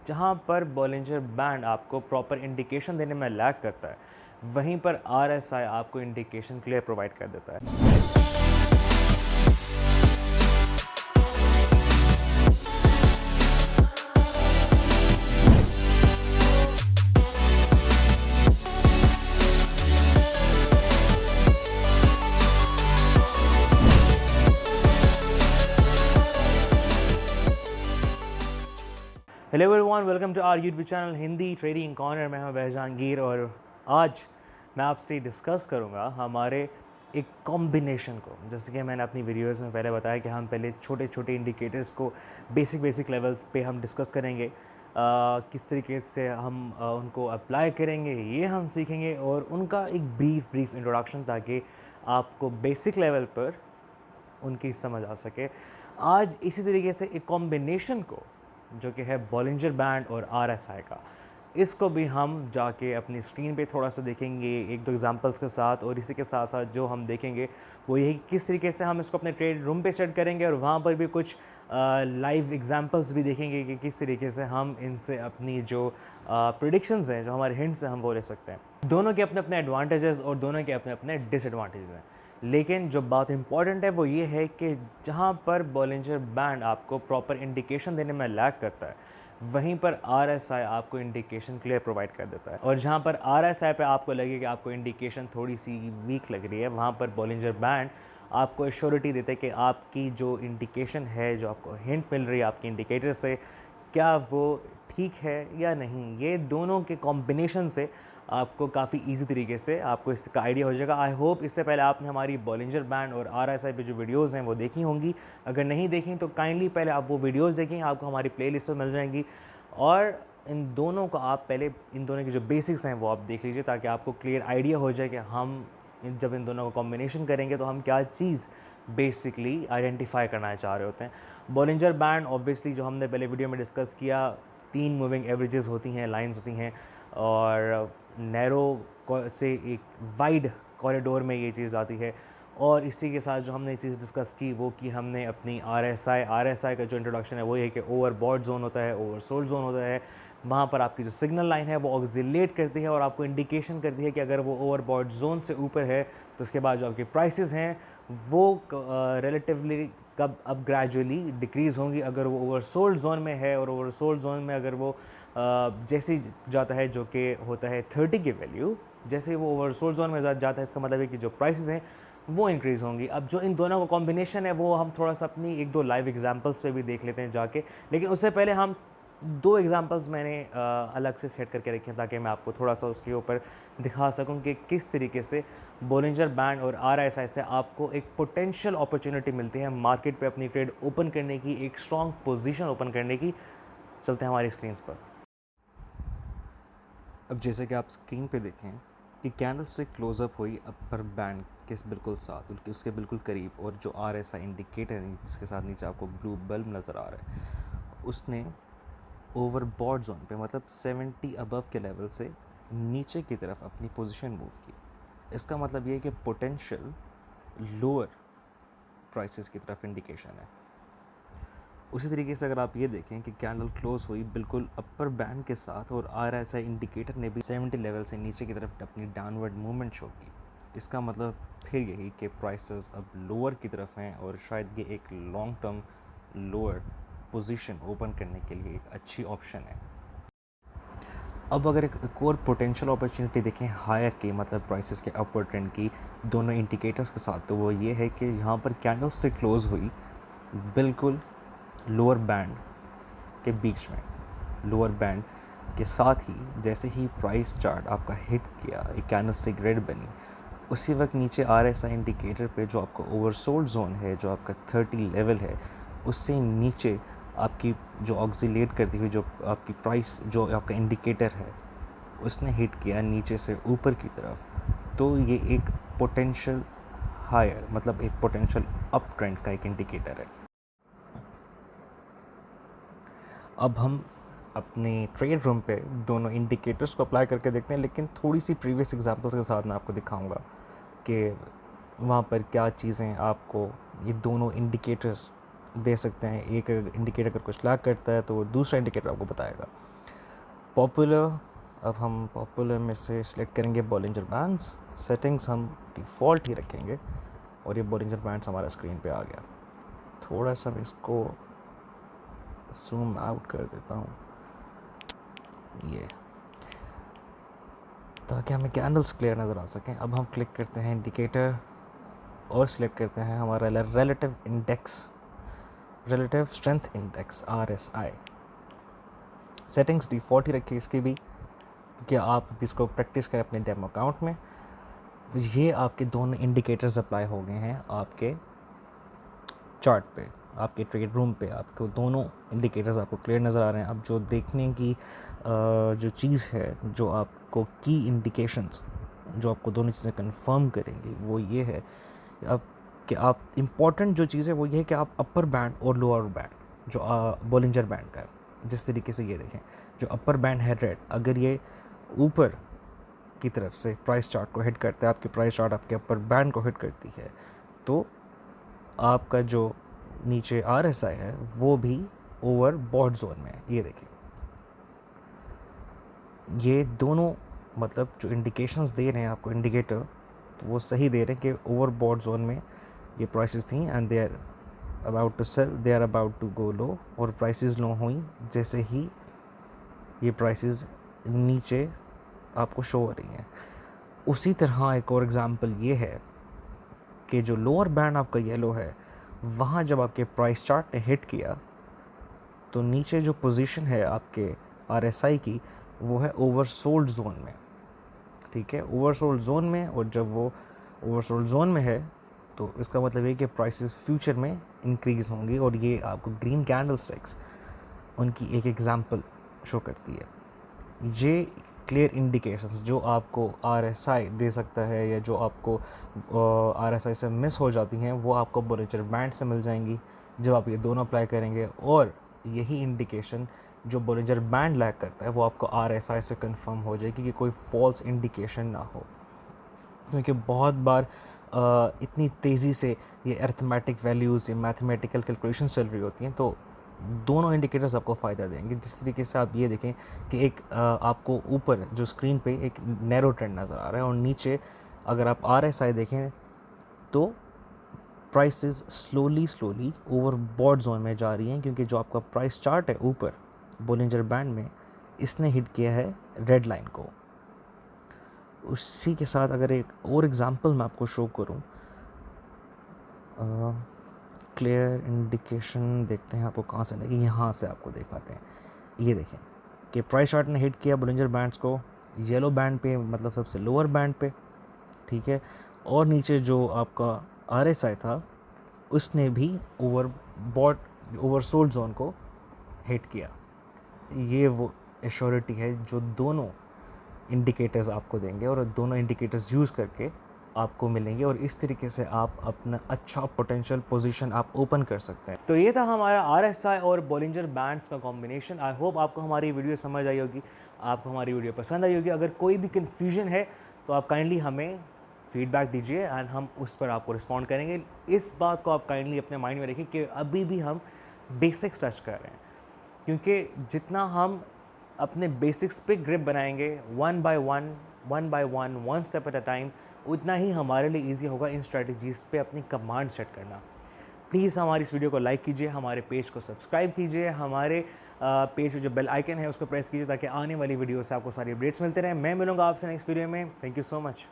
जहाँ पर Bollinger band आपको प्रॉपर इंडिकेशन देने में लैग करता है, वहीं पर आरएसआई आपको इंडिकेशन क्लियर प्रोवाइड कर देता है। Hello everyone, welcome to our YouTube channel Hindi trading corner. मैं हूं जहांगीर और आज मैं आपसे डिस्कस करूंगा हमारे एक कॉम्बिनेशन को। जैसे कि मैंने अपनी वीडियोस में पहले बताया कि हम पहले छोटे छोटे इंडिकेटर्स को बेसिक लेवल पे हम डिस्कस करेंगे, किस तरीके से हम उनको अप्लाई करेंगे ये हम सीखेंगे, और उनका एक ब्रीफ इंट्रोडक्शन ताकि आपको बेसिक लेवल पर उनकी समझ आ सके। आज इसी तरीके से एक कॉम्बिनेशन को जो कि है बॉलिंजर बैंड और आरएसआई का, इसको भी हम जाके अपनी स्क्रीन पे थोड़ा सा देखेंगे एक दो एग्जांपल्स के साथ। और इसी के साथ साथ जो हम देखेंगे वो यही किस तरीके से हम इसको अपने ट्रेड रूम पे सेट करेंगे, और वहाँ पर भी कुछ लाइव एग्जांपल्स भी देखेंगे कि किस तरीके से हम इनसे अपनी जो प्रिडिक्शंस हैं, जो हमारे हिंट्स हैं, हम वो ले सकते हैं। दोनों के अपने अपने एडवांटेजेस और दोनों के अपने अपने डिसएडवांटेजेस हैं, लेकिन जो बात इंपॉर्टेंट है वो ये है कि जहाँ पर बॉलिंजर बैंड आपको प्रॉपर इंडिकेशन देने में लैग करता है, वहीं पर आरएसआई आपको इंडिकेशन क्लियर प्रोवाइड कर देता है। और जहाँ पर आरएसआई पे आपको लगे कि आपको इंडिकेशन थोड़ी सी वीक लग रही है, वहाँ पर बॉलिंजर बैंड आपको एश्योरिटी देता है कि आपकी जो इंडिकेशन है, जो आपको हिंट मिल रही है आपकी इंडिकेटर से, क्या वो ठीक है या नहीं। ये दोनों के कॉम्बिनेशन से आपको काफ़ी इजी तरीके से आपको इसका आइडिया हो जाएगा। आई होप इससे पहले आपने हमारी बॉलिंजर बैंड और आरएसआई पे जो वीडियोस हैं वो देखी होंगी। अगर नहीं देखी तो काइंडली पहले आप वो वीडियोस देखें, आपको हमारी प्लेलिस्ट में मिल जाएंगी। और इन दोनों को आप पहले, इन दोनों के जो बेसिक्स हैं वो आप देख लीजिए, ताकि आपको क्लियर आइडिया हो जाए कि हम जब इन दोनों को कॉम्बिनेशन करेंगे तो हम क्या चीज़ बेसिकली आइडेंटिफाई करना चाह रहे होते हैं। बॉलिंजर बैंड ऑब्वियसली जो हमने पहले वीडियो में डिस्कस किया, 3 मूविंग एवरेजेस होती हैं, लाइंस होती हैं, और नैरो से एक वाइड कॉरिडोर में ये चीज़ आती है। और इसी के साथ जो हमने ये चीज़ डिस्कस की वो कि हमने अपनी आरएसआई का जो इंट्रोडक्शन है वो ये कि ओवरबॉट जोन होता है, ओवरसोल्ड जोन होता है। वहाँ पर आपकी जो सिग्नल लाइन है वो ऑक्सिलेट करती है और आपको इंडिकेशन करती है कि अगर वो ओवरबॉट जोन से ऊपर है तो उसके बाद जो आपकी प्राइसेस हैं वो रिलेटिवली कब अब ग्रेजुअली डिक्रीज़ होंगी। अगर वो ओवरसोल्ड जोन में है, और ओवरसोल्ड जोन में अगर वो जैसे ही जाता है, जो कि होता है 30 की वैल्यू, जैसे ही वो ओवरसोल्ड जोन में जाता है, इसका मतलब है कि जो प्राइसेस हैं वो इंक्रीज़ होंगी। अब जो इन दोनों का कॉम्बिनेशन है वो हम थोड़ा सा अपनी एक दो लाइव एग्जांपल्स पे भी देख लेते हैं जाके। लेकिन उससे पहले हम 2 एग्जांपल्स मैंने अलग से सेट करके रखे हैं, ताकि मैं आपको थोड़ा सा उसके ऊपर दिखा सकूं कि किस तरीके से बॉलिंजर बैंड और आरएसआई से आपको एक पोटेंशियल अपॉर्चुनिटी मिलती है मार्केट पे अपनी ट्रेड ओपन करने की, एक स्ट्रॉन्ग पोजीशन ओपन करने की। चलते हैं हमारी स्क्रीन पर। अब जैसे कि आप स्क्रीन पे देखें कि कैंडल स्टिक क्लोजअप हुई अपर बैंड के बिल्कुल साथ, उसके बिल्कुल करीब, और जो आरएसआई इंडिकेटर है जिसके साथ नीचे आपको ब्लू बल्ब नज़र आ रहा है, उसने ओवरबॉट जोन पे मतलब 70 अबव के लेवल से नीचे की तरफ अपनी पोजीशन मूव की। इसका मतलब ये है कि पोटेंशियल लोअर प्राइसेस की तरफ इंडिकेशन है। उसी तरीके से अगर आप ये देखें कि कैंडल क्लोज हुई बिल्कुल अपर बैंड के साथ, और आरएसआई इंडिकेटर ने भी 70 लेवल से नीचे की तरफ अपनी डाउनवर्ड मूवमेंट शो की। इसका मतलब फिर यही कि प्राइसेस अब लोअर की तरफ हैं, और शायद ये एक long term lower position open करने के लिए एक अच्छी ऑप्शन है। अब अगर एक और पोटेंशियल अपॉर्चुनिटी देखें हायर की, मतलब प्राइसेस के अपवर्ड ट्रेंड की दोनों इंडिकेटर्स के साथ, तो वो ये है कि यहाँ पर कैंडल स्टिक क्लोज हुई बिल्कुल लोअर बैंड के बीच में, लोअर बैंड के साथ ही जैसे ही प्राइस चार्ट आपका हिट किया, एक कैंडलस्टिक रेड बनी, उसी वक्त नीचे आरएसआई इंडिकेटर पे जो आपका ओवरसोल्ड जोन है, जो आपका 30 लेवल है, उससे नीचे आपकी जो ऑक्सिलेट करती हुई जो आपकी प्राइस, जो आपका इंडिकेटर है, उसने हिट किया नीचे से ऊपर की तरफ। तो ये एक पोटेंशियल हायर, मतलब एक पोटेंशियल अप ट्रेंड का एक इंडिकेटर है। अब हम अपने ट्रेड रूम पे दोनों इंडिकेटर्स को अप्लाई करके देखते हैं, लेकिन थोड़ी सी प्रीवियस एग्जांपल्स के साथ मैं आपको दिखाऊंगा कि वहाँ पर क्या चीज़ें आपको ये दोनों इंडिकेटर्स दे सकते हैं। एक इंडिकेटर अगर कुछ लैग करता है तो दूसरा इंडिकेटर आपको बताएगा। पॉपुलर, अब हम पॉपुलर में से सिलेक्ट करेंगे बॉलिंजर बैंड्स। सेटिंग्स हम डिफ़ॉल्ट ही रखेंगे और ये बॉलिंजर बैंड्स हमारा स्क्रीन पे आ गया। थोड़ा सा मैं इसको जूम आउट कर देता हूँ ये, ताकि हमें कैंडल्स क्लियर नज़र आ सकें। अब हम क्लिक करते हैं इंडिकेटर और सिलेक्ट करते हैं हमारा relative strength index RSI। Settings default ही रखिए इसकी भी, क्योंकि आप इसको प्रैक्टिस करें अपने डेमो अकाउंट में। तो ये आपके दोनों इंडिकेटर्स अप्लाई हो गए हैं आपके चार्ट पे, आपके ट्रेड रूम पे। आपको दोनों इंडिकेटर्स आपको क्लियर नज़र आ रहे हैं। अब जो देखने की जो चीज़ है, जो आपको की इंडिकेशंस जो आपको दोनों चीज़ें कंफर्म करेंगी, वो ये है अब कि आप इम्पॉर्टेंट जो चीज़ है वो ये है कि आप अपर बैंड और लोअर बैंड जो बॉलिंजर बैंड का है, जिस तरीके से ये देखें, जो अपर बैंड है रेड, अगर ये ऊपर की तरफ से प्राइस चार्ट को हिट करता है, आपकी प्राइस चार्ट आपके अपर बैंड को हिट करती है, तो आपका जो नीचे RSI है वो भी ओवर बॉट जोन में है। ये देखिए, ये दोनों मतलब जो इंडिकेशंस दे रहे हैं आपको इंडिकेटर, तो वो सही दे रहे हैं कि ओवर बॉट जोन में ये प्राइसेस थी and they are about to sell, they are about to go low, और प्राइसेस लो हुई जैसे ही ये प्राइसेस नीचे आपको शो हो रही हैं। उसी तरह एक और एग्जांपल ये है कि जो लोअर बैंड आपका येलो है, वहाँ जब आपके प्राइस चार्ट ने हिट किया तो नीचे जो पोजीशन है आपके RSI की, वो है ओवरसोल्ड जोन में। ठीक है, ओवरसोल्ड जोन में, और जब वो ओवरसोल्ड जोन में है तो इसका मतलब ये कि प्राइसेस फ्यूचर में इंक्रीज़ होंगी, और ये आपको ग्रीन कैंडल स्टिक्स उनकी एक एग्जांपल शो करती है। ये क्लियर इंडिकेशंस जो आपको RSI दे सकता है, या जो आपको RSI से मिस हो जाती हैं, वो आपको बॉलिंजर बैंड से मिल जाएंगी जब आप ये दोनों अप्लाई करेंगे। और यही इंडिकेशन जो बॉलिंजर बैंड लैग करता है वो आपको RSI से कंफर्म हो जाएगी कि कोई फॉल्स इंडिकेशन ना हो, क्योंकि बहुत बार इतनी तेज़ी से ये अरिथमेटिक वैल्यूज़, ये मैथमेटिकल कैलकुलेशन चल रही होती हैं, तो दोनों इंडिकेटर्स आपको फ़ायदा देंगे। जिस तरीके से आप ये देखें कि एक आपको ऊपर जो स्क्रीन पे एक नैरो ट्रेंड नज़र आ रहा है, और नीचे अगर आप RSI देखें तो prices slowly overbought zone में जा रही हैं, क्योंकि जो आपका प्राइस चार्ट है ऊपर बॉलिंजर बैंड में, इसने हिट किया है रेड लाइन को। उसी के साथ अगर एक और एग्जांपल मैं आपको शो करूं, क्लियर इंडिकेशन देखते हैं आपको कहाँ से लगे, यहाँ से आपको दिखाते हैं। ये देखें कि प्राइस चार्ट ने हिट किया बॉलिंजर बैंड्स को येलो बैंड पे, मतलब सबसे लोअर बैंड पे, ठीक है, और नीचे जो आपका RSI था उसने भी ओवरसोल्ड जोन को हिट किया। ये वो एश्योरिटी है जो दोनों इंडिकेटर्स आपको देंगे, और दोनों इंडिकेटर्स यूज़ करके आपको मिलेंगे, और इस तरीके से आप अपना अच्छा पोटेंशियल पोजीशन आप ओपन कर सकते हैं। तो ये था हमारा RSI और बॉलिंजर बैंड्स का कॉम्बिनेशन। आई होप आपको हमारी वीडियो समझ आई होगी, आपको हमारी वीडियो पसंद आई होगी। अगर कोई भी कन्फ्यूजन है तो आप काइंडली हमें फीडबैक दीजिए एंड हम उस पर आपको रिस्पॉन्ड करेंगे। इस बात को आप काइंडली अपने माइंड में रखें कि अभी भी हम बेसिक्स टच कर रहे हैं, क्योंकि जितना हम अपने बेसिक्स पे ग्रिप बनाएंगे one by one, one step at a time, उतना ही हमारे लिए इजी होगा इन स्ट्रेटजीज़ पे अपनी कमांड सेट करना। प्लीज़ हमारी इस वीडियो को लाइक कीजिए, हमारे पेज को सब्सक्राइब कीजिए, हमारे पेज पे जो बेल आइकन है उसको प्रेस कीजिए, ताकि आने वाली वीडियो से आपको सारी अपडेट्स मिलते रहें। मैं मिलूंगा आपसे नेक्स्ट वीडियो में। Thank you so much.